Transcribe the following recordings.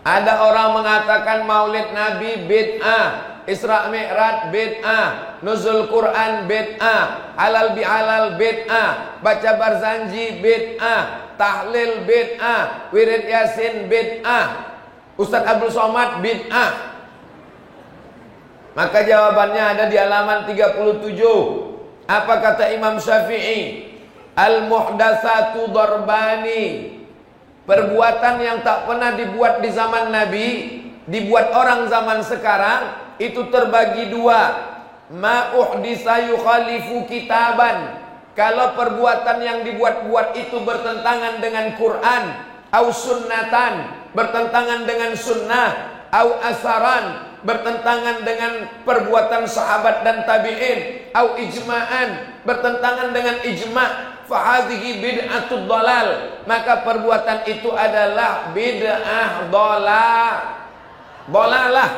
Ada orang mengatakan Maulid Nabi bid'ah, Isra Mi'raj bid'ah, nuzul Quran bid'ah, halal bihalal bid'ah, baca barzanji bid'ah, tahlil bid'ah, wirid yasin bid'ah, Ustaz Abdul Somad bid'ah. Maka jawabannya ada di halaman 37. Apa kata Imam Syafi'i? Al-muhdatsatu darbani. Perbuatan yang tak pernah dibuat di zaman Nabi, dibuat orang zaman sekarang, itu terbagi dua. Ma uhdisa yukhalifu kitaban. Kalau perbuatan yang dibuat-buat itu bertentangan dengan Quran, au sunnatan, bertentangan dengan sunnah, au asaran, bertentangan dengan perbuatan sahabat dan tabi'in, au ijma'an, bertentangan dengan ijma', fahadhihi bid'atud dhalal, maka perbuatan itu adalah bid'ah dhalalah.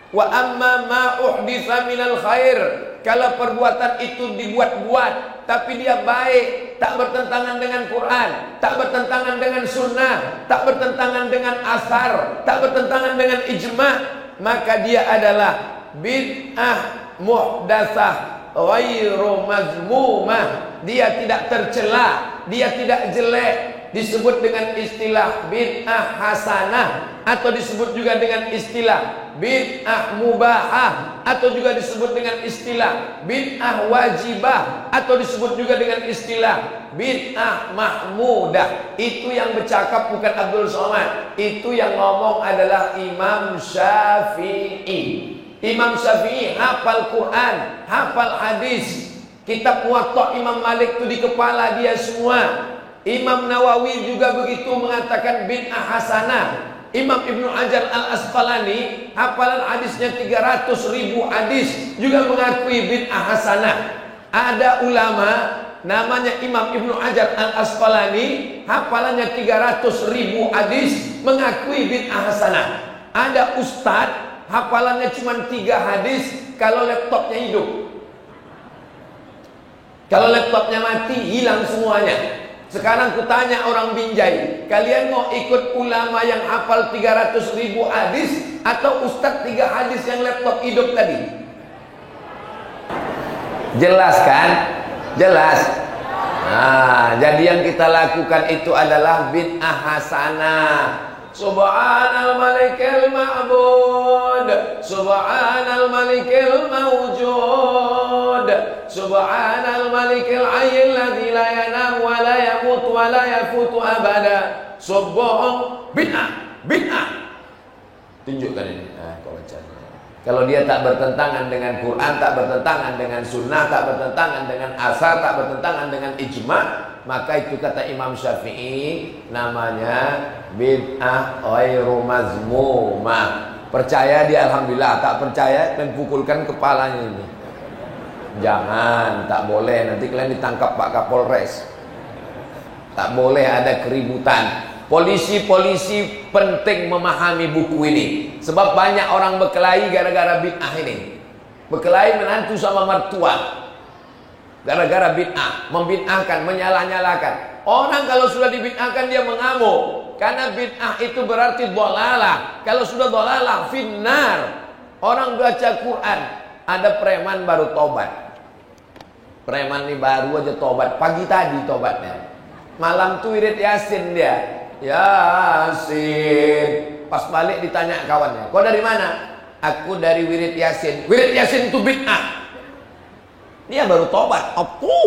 Wa amma ma uhditsa minal khair, kalau perbuatan itu dibuat-buat tapi dia baik, tak bertentangan dengan Quran, tak bertentangan dengan sunnah, tak bertentangan dengan asar, tak bertentangan dengan ijma', maka dia adalah bid'ah muhdatsah ghairu mazmumah. Dia tidak tercela, dia tidak jelek, disebut dengan istilah bid'ah hasanah, atau disebut juga dengan istilah bid'ah mubahah, atau juga disebut dengan istilah bid'ah wajibah, atau disebut juga dengan istilah bid'ah mahmudah. Itu yang bercakap bukan Abdul Somad, itu yang ngomong adalah Imam Syafi'i. Imam Syafi'i hafal Quran, hafal hadis. Kitab Muwatta Imam Malik itu di kepala dia semua. Imam Nawawi juga begitu mengatakan bid'ah hasanah. Imam Ibnu Hajar Al-Asqalani hafalan hadisnya 300.000 hadis, juga mengakui bid'ah hasanah. Ada ulama namanya Imam Ibnu Hajar Al-Asqalani, hafalannya 300.000 hadis, mengakui bid'ah hasanah. Ada ustadz hafalannya cuma 3 hadis kalau laptopnya hidup. Kalau laptopnya mati, hilang semuanya. Sekarang kutanya orang Binjai, kalian mau ikut ulama yang hafal 300.000 hadis atau ustadz 3 hadis yang laptop hidup tadi? Jelas kan? Jelas. Nah, jadi yang kita lakukan itu adalah bid'ah hasanah. Subhanal malikil ma'bud, subhanal malikil mawjud, subhanal malikil hayyil ladzi la yanam wa la yamut wa la yafutu abada. Subuh bid'ah. Tunjukkan ini. Nah, kau bacanya. Kalau dia tak bertentangan dengan Quran, tak bertentangan dengan sunnah, tak bertentangan dengan asar, tak bertentangan dengan ijma', maka itu kata Imam Syafi'i namanya bid'ah ghairu mazmumah. Percaya dia alhamdulillah, tak percaya dan pukulkan kepalanya ini. Jangan, tak boleh, nanti kalian ditangkap Pak Kapolres. Tak boleh ada keributan. Polisi-polisi penting memahami buku ini, sebab banyak orang berkelahi gara-gara bid'ah ini. Berkelahi menantu sama mertua gara-gara bid'ah, membid'ahkan, menyalah-nyalahkan. Orang kalau sudah dibid'ahkan dia mengamuk, karena bid'ah itu berarti dhalalah. Kalau sudah dhalalah finnar. Orang baca Quran, ada preman baru tobat. Preman ini baru aja tobat, pagi tadi tobatnya. Malam tuh wirid yasin dia. Yasin. Pas balik ditanya kawannya, kau dari mana? Aku dari wirid yasin. Wirid yasin itu bid'ah. Dia baru tobat. Apa?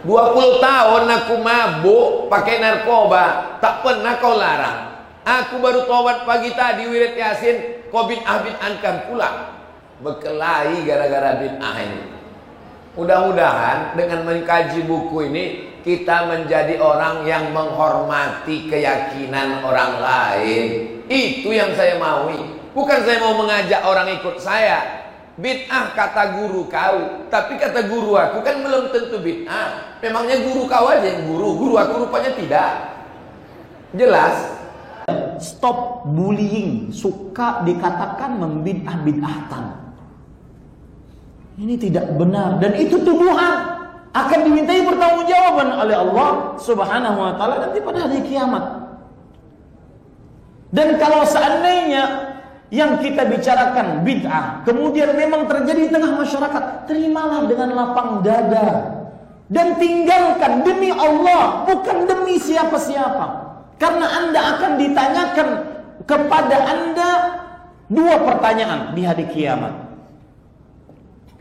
20 tahun aku mabuk, pakai narkoba, tak pernah kau larang. Aku baru tobat pagi tadi wirid yasin, kau bid'ah-bid'ahkan pula. Berkelahi gara-gara bid'ah ini. Mudah-mudahan dengan mengkaji buku ini kita menjadi orang yang menghormati keyakinan orang lain. Itu yang saya maui. Bukan saya mau mengajak orang ikut saya. Bid'ah kata guru kau, tapi kata guru aku kan belum tentu bid'ah. Memangnya guru kau aja yang guru aku rupanya tidak. Jelas. Stop bullying. Suka dikatakan membid'ah-bid'ahkan. Ini tidak benar, dan itu tuduhan akan dimintai pertanggungjawaban oleh Allah Subhanahu wa taala nanti pada hari kiamat. Dan kalau seandainya yang kita bicarakan bid'ah kemudian memang terjadi di tengah masyarakat, terimalah dengan lapang dada dan tinggalkan demi Allah, bukan demi siapa-siapa. Karena Anda akan ditanyakan kepada Anda dua pertanyaan di hari kiamat.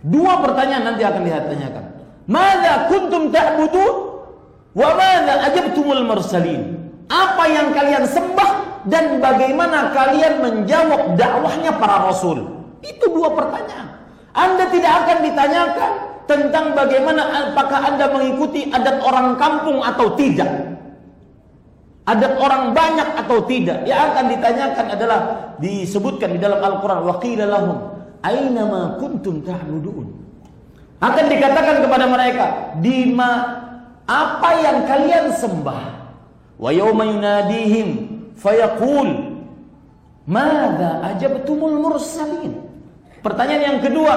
Dua pertanyaan nanti akan ditanyakan. Madza kuntum ta'budun wa madza ajabtumul mursalin? Apa yang kalian sembah dan bagaimana kalian menjawab dakwahnya para rasul? Itu dua pertanyaan. Anda tidak akan ditanyakan tentang bagaimana apakah Anda mengikuti adat orang kampung atau tidak, adat orang banyak atau tidak. Yang akan ditanyakan adalah disebutkan di dalam Al-Quran, wa qila lahum aina ma kuntum ta'budun. Akan dikatakan kepada mereka, apa yang kalian sembah. Wa yawma yunadihim fayaqul madza ajabtumul mursalin. Pertanyaan yang kedua,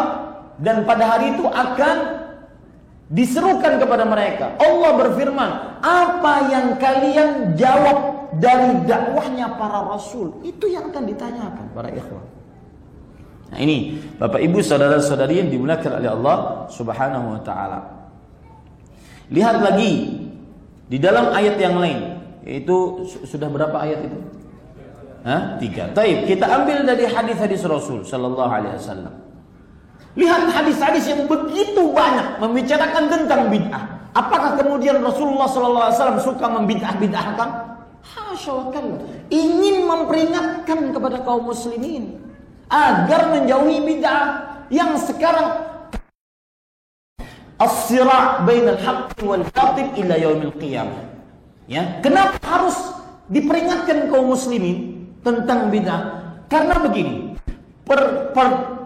dan pada hari itu akan diserukan kepada mereka. Allah berfirman, apa yang kalian jawab dari dakwahnya para rasul? Itu yang akan ditanyakan para ikhwan. Nah ini Bapak Ibu saudara-saudari yang dimuliakan oleh Allah Subhanahu wa taala. Lihat lagi di dalam ayat yang lain, yaitu sudah berapa ayat itu? 3. Taib, kita ambil dari hadis-hadis Rasul sallallahu alaihi wasallam. Lihat hadis-hadis yang begitu banyak membicarakan tentang bid'ah. Apakah kemudian Rasulullah sallallahu alaihi wasallam suka membid'ah-bid'ahkan? Hasya wa kalla. Ingin memperingatkan kepada kaum muslimin agar menjauhi bid'ah yang sekarang as-sira' bainal haqqi wal batil ila yaumil qiyamah. Ya, kenapa harus diperingatkan kaum muslimin tentang bid'ah? Karena begini,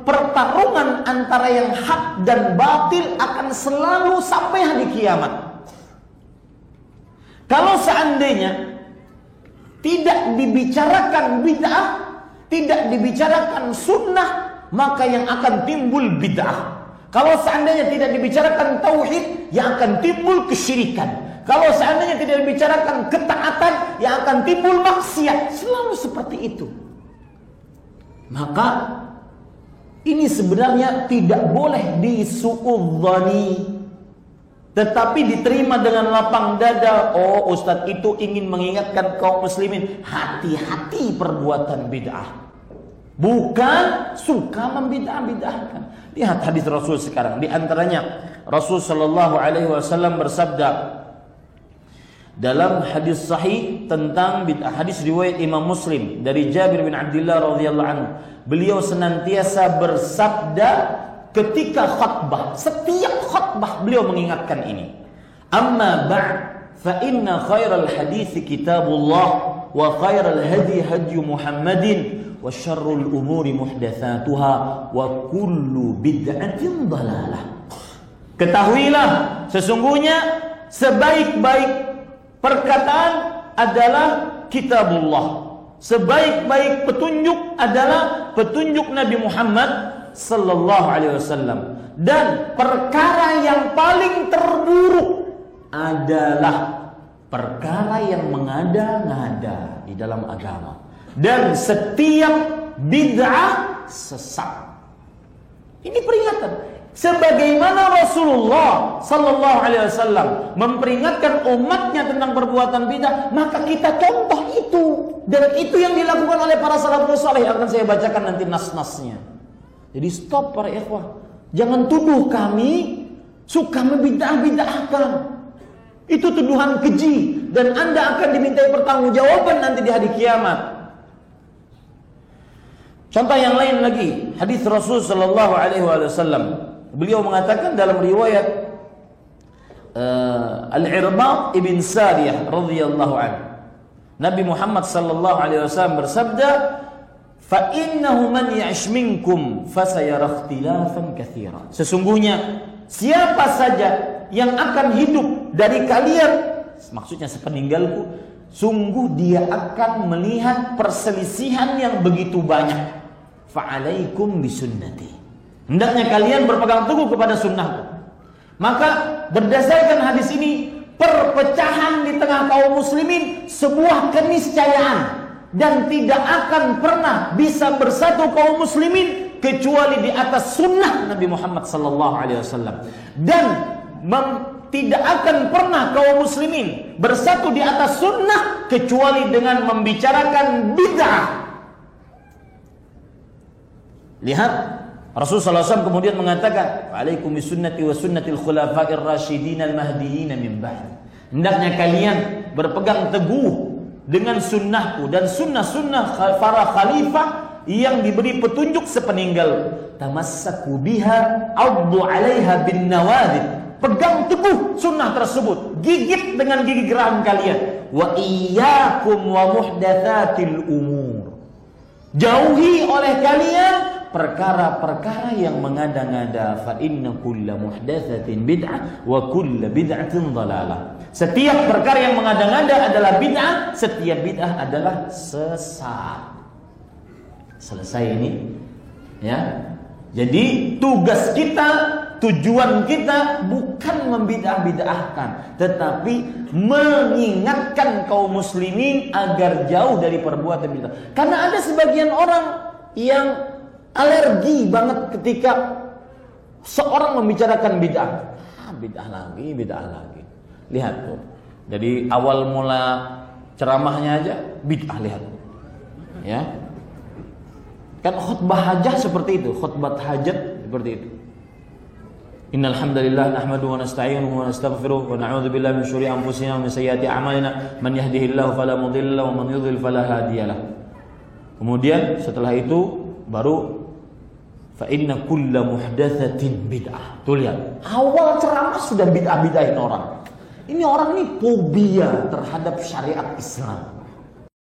pertarungan antara yang hak dan batil akan selalu sampai hari kiamat. Kalau seandainya tidak dibicarakan bid'ah, tidak dibicarakan sunnah, maka yang akan timbul bid'ah. Kalau seandainya tidak dibicarakan tauhid, yang akan timbul kesyirikan. Kalau seandainya tidak dibicarakan ketaatan, yang akan timbul maksiat. Selalu seperti itu. Maka ini sebenarnya tidak boleh disuudzani, tetapi diterima dengan lapang dada. Oh, Ustadz itu ingin mengingatkan kaum muslimin, hati-hati perbuatan bid'ah, bukan suka membid'ah-bid'ahkan. Lihat hadis Rasul sekarang. Di antaranya Rasul sallallahu alaihi wasallam bersabda dalam hadis sahih tentang bid'ah, hadis riwayat Imam Muslim dari Jabir bin Abdullah radhiyallahu anhu. Beliau senantiasa bersabda ketika khutbah, setiap khutbah beliau mengingatkan ini. Amma ba'd fa inna khairal hadits kitabullah wa khairal hadi hadi Muhammadin wa syarrul umuri muhdatsatuha wa kullu bid'atin dhalalah. Ketahuilah sesungguhnya sebaik-baik perkataan adalah kitabullah. Sebaik-baik petunjuk adalah petunjuk Nabi Muhammad sallallahu alaihi wasallam. Dan perkara yang paling terburuk adalah perkara yang mengada-ngada di dalam agama. Dan setiap bid'ah sesat. Ini peringatan. Sebagaimana Rasulullah sallallahu alaihi wasallam memperingatkan umatnya tentang perbuatan bid'ah, maka kita contoh itu, dan itu yang dilakukan oleh para salafus saleh. Akan saya bacakan nanti nas-nasnya. Jadi stop para ikhwah, jangan tuduh kami suka membid'ah-bid'ahkan. Itu tuduhan keji, dan Anda akan dimintai pertanggungjawaban nanti di hari kiamat. Contoh yang lain lagi, hadis Rasul sallallahu alaihi wasallam. Beliau mengatakan dalam riwayat Al-Irbad ibn Sariyah radhiyallahu anhu, Nabi Muhammad sallallahu alaihi wasallam bersabda, "Fa innahu man ya'ish minkum fasayara ikhtilafan katsiran." Sesungguhnya siapa saja yang akan hidup dari kalian, maksudnya sepeninggalku, sungguh dia akan melihat perselisihan yang begitu banyak. Fa'alaikum bisunnati. Hendaknya kalian berpegang teguh kepada sunnahku. Maka berdasarkan hadis ini, perpecahan di tengah kaum muslimin sebuah keniscayaan. dan tidak akan pernah bisa bersatu kaum muslimin kecuali di atas sunnah Nabi Muhammad sallallahu alaihi wasallam. Dan tidak akan pernah kaum muslimin bersatu di atas sunnah kecuali dengan membicarakan bid'ah. Lihat, Rasulullah SAW kemudian mengatakan, "Alaikum bisunnati wa sunnatil khulafa'ir rasyidin al-mahdiyyin min ba'di." Hendaknya kalian berpegang teguh dengan sunnahku dan sunnah-sunnah para khalifah yang diberi petunjuk sepeninggal. Tamassaku biha, addu 'alaiha bin nawadid. Pegang teguh sunnah tersebut, gigit dengan gigi geram kalian. Wa iyyakum wa muhdatsatil umur. Jauhi oleh kalian perkara-perkara yang mengada-ngada. Fa inna kulla muhdatsatin bid'ah wa kulla bid'atin dhalalah. Setiap perkara yang mengada-ngada adalah bid'ah, setiap bid'ah adalah sesat. Selesai ini, ya. Jadi tugas kita, tujuan kita bukan membidah-bidahkan, tetapi mengingatkan kaum muslimin agar jauh dari perbuatan bid'ah. Karena ada sebagian orang yang alergi banget ketika seorang membicarakan bid'ah. Bid'ah lagi, bid'ah lagi. Lihat tuh, dari awal mula ceramahnya aja bid'ah, lihat. Ya. Kan khutbah hajat seperti itu, khutbah hajat seperti itu. Innal hamdalillah nahmaduhu wa nasta'inuhu wa nastaghfiruh wa na'udzu billahi min syururi anfusina wa min sayyiati a'malina man yahdihillahu fala mudilla wa man yudhlil fala hadiyalah. Kemudian setelah itu baru fa inna kulla muhdatsatin bid'ah. Tuh lihat, awal ceramah sudah bid'ah-bid'ahin orang. Ini orang ini fobia terhadap syariat Islam.